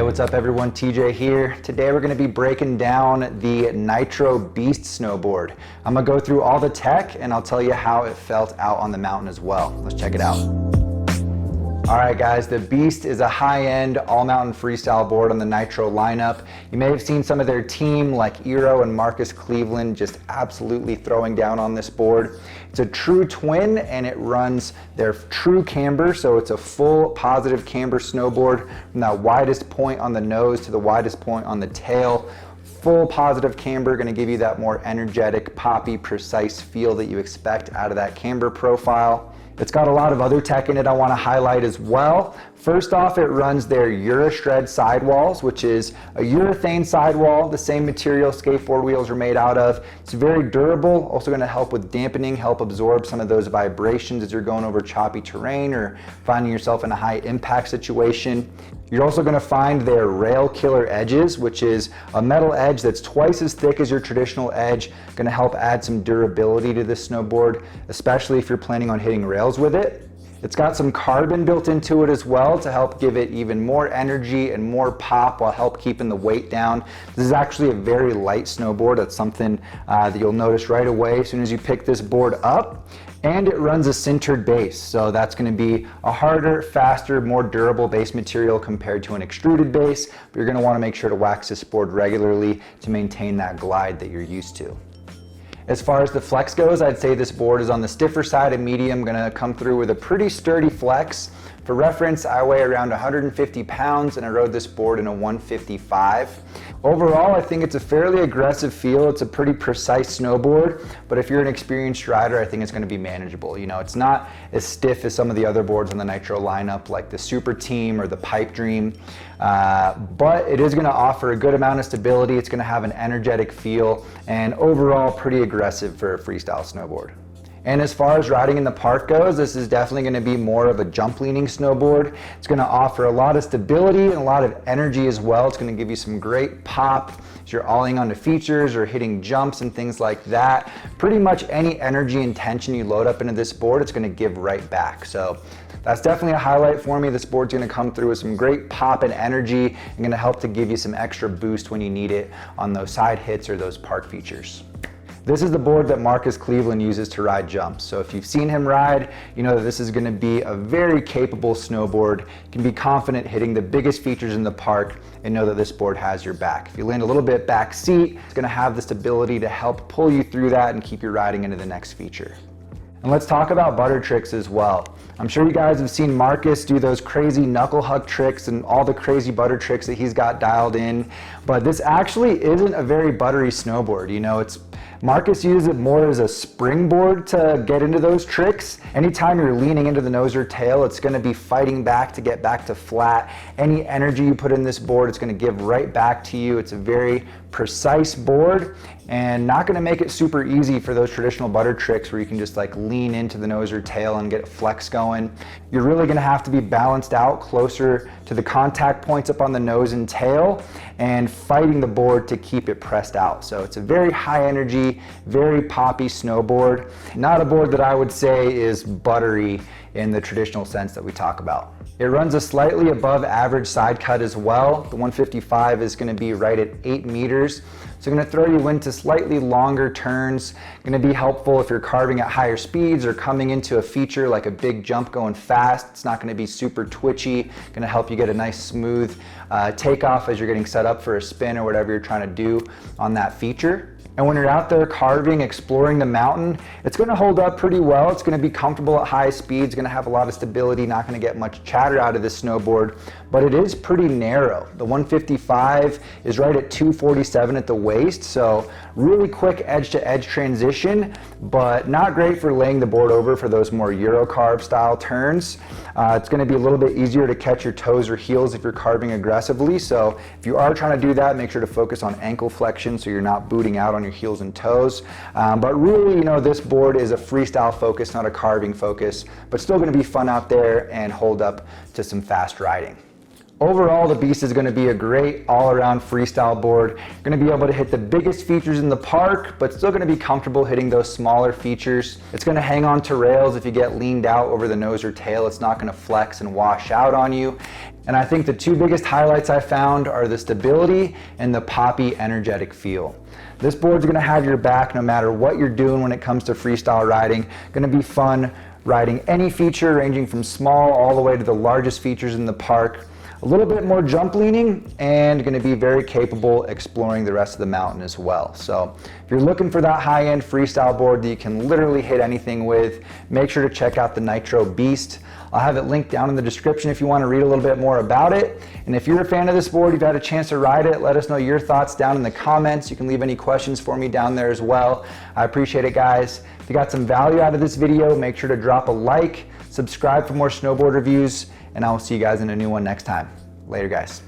Hey, what's up everyone? TJ here. Today we're going to be breaking down the Nitro Beast snowboard. I'm going to go through all the tech and I'll tell you how it felt out on the mountain as well. Let's check it out. Alright guys, the Beast is a high-end all-mountain freestyle board on the Nitro lineup. You may have seen some of their team like Eero and Marcus Cleveland just absolutely throwing down on this board. It's a true twin and it runs their true camber, so it's a full positive camber snowboard from that widest point on the nose to the widest point on the tail. Full positive camber, going to give you that more energetic, poppy, precise feel that you expect out of that camber profile. It's got a lot of other tech in it I want to highlight as well. First off, it runs their Urashred sidewalls, which is a urethane sidewall, the same material skateboard wheels are made out of. It's very durable, also going to help with dampening, help absorb some of those vibrations as you're going over choppy terrain or finding yourself in a high impact situation. You're also going to find their Rail Killer edges, which is a metal edge that's twice as thick as your traditional edge, going to help add some durability to this snowboard, especially if you're planning on hitting rails with it. It's got some carbon built into it as well to help give it even more energy and more pop while help keeping the weight down. This is actually a very light snowboard. That's something that you'll notice right away as soon as you pick this board up. And it runs a sintered base, so that's going to be a harder, faster, more durable base material compared to an extruded base, but you're going to want to make sure to wax this board regularly to maintain that glide that you're used to. As far as the flex goes, I'd say this board is on the stiffer side of medium, going to come through with a pretty sturdy flex. For reference, I weigh around 150 pounds and I rode this board in a 155. Overall, I think it's a fairly aggressive feel. It's a pretty precise snowboard, but if you're an experienced rider, I think it's going to be manageable. You know, it's not as stiff as some of the other boards on the Nitro lineup, like the Super Team or the Pipe Dream, but it is going to offer a good amount of stability. It's going to have an energetic feel and overall pretty aggressive for a freestyle snowboard. And as far as riding in the park goes, this is definitely going to be more of a jump leaning snowboard. It's going to offer a lot of stability and a lot of energy as well. It's going to give you some great pop as you're olling onto features or hitting jumps and things like that. Pretty much any energy and tension you load up into this board, it's going to give right back. So that's definitely a highlight for me. This board's going to come through with some great pop and energy and going to help to give you some extra boost when you need it on those side hits or those park features. This is the board that Marcus Cleveland uses to ride jumps. So if you've seen him ride, you know that this is going to be a very capable snowboard. You can be confident hitting the biggest features in the park and know that this board has your back. If you land a little bit back seat, it's going to have this ability to help pull you through that and keep you riding into the next feature. And let's talk about butter tricks as well. I'm sure you guys have seen Marcus do those crazy knuckle hug tricks and all the crazy butter tricks that he's got dialed in, but this actually isn't a very buttery snowboard. You know, Marcus uses it more as a springboard to get into those tricks. Anytime you're leaning into the nose or tail, it's going to be fighting back to get back to flat. Any energy you put in this board, it's going to give right back to you. It's a very precise board and not going to make it super easy for those traditional butter tricks where you can just like lean into the nose or tail and get flex going. You're really going to have to be balanced out closer to the contact points up on the nose and tail and fighting the board to keep it pressed out. So it's a very high energy, very poppy snowboard. Not a board that I would say is buttery in the traditional sense that we talk about. It runs a slightly above average side cut as well. The 155 is going to be right at 8 meters. So going to throw you into slightly longer turns. Going to be helpful if you're carving at higher speeds or coming into a feature like a big jump going fast. It's not going to be super twitchy. Going to help you get a nice smooth takeoff as you're getting set up for a spin or whatever you're trying to do on that feature. And when you're out there carving, exploring the mountain, it's going to hold up pretty well. It's going to be comfortable at high speeds, going to have a lot of stability, not going to get much chatter out of this snowboard, but it is pretty narrow. The 155 is right at 247 at the waist, so really quick edge-to-edge transition, but not great for laying the board over for those more Euro carve style turns. It's going to be a little bit easier to catch your toes or heels if you're carving aggressively, so if you are trying to do that, make sure to focus on ankle flexion so you're not booting out on your heels and toes. But really, you know, this board is a freestyle focus, not a carving focus, but still going to be fun out there and hold up to some fast riding. Overall, the Beast is going to be a great all-around freestyle board. You're going to be able to hit the biggest features in the park, but still going to be comfortable hitting those smaller features. It's going to hang on to rails if you get leaned out over the nose or tail. It's not going to flex and wash out on you. And I think the two biggest highlights I found are the stability and the poppy, energetic feel. This board's gonna have your back no matter what you're doing when it comes to freestyle riding. Gonna be fun riding any feature ranging from small all the way to the largest features in the park. A little bit more jump leaning and gonna be very capable exploring the rest of the mountain as well. So if you're looking for that high-end freestyle board that you can literally hit anything with, make sure to check out the Nitro Beast. I'll have it linked down in the description if you want to read a little bit more about it. And if you're a fan of this board, you've had a chance to ride it, let us know your thoughts down in the comments. You can leave any questions for me down there as well. I appreciate it, guys. If you got some value out of this video, make sure to drop a like, subscribe for more snowboard reviews, and I will see you guys in a new one next time. Later, guys.